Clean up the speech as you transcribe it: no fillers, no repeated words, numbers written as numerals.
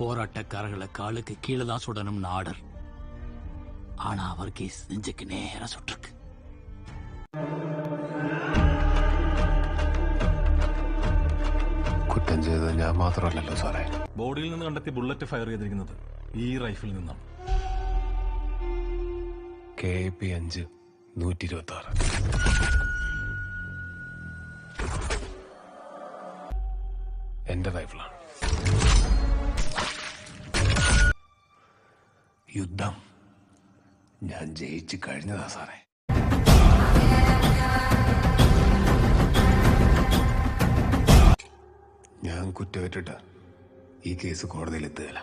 போராட்டக்காரர்களை காலுக்கு கீழே தான் சுடணும்னு ஆர்டர். ஆனா அவர் கேஸ் நெஞ்சுக்கு நேரா சுட்டிருக்கு. കുറ്റം ചെയ്തത് ഞാൻ മാത്രമല്ലല്ലോ സാറേ. ബോഡിയിൽ നിന്ന് കണ്ടെത്തിയ ബുള്ളറ്റ് ഫയർ ചെയ്തിരിക്കുന്നത് ഈ റൈഫിൽ നിന്നാണ്. KP 5 126 എന്റെ റൈഫിളാണ്. യുദ്ധം ഞാൻ ജയിച്ചു കഴിഞ്ഞതാ സാറേ. ഞാൻ കുറ്റമേറ്റിട്ട് ഈ കേസ് കോടതിയിൽ എത്തുകയില്ല.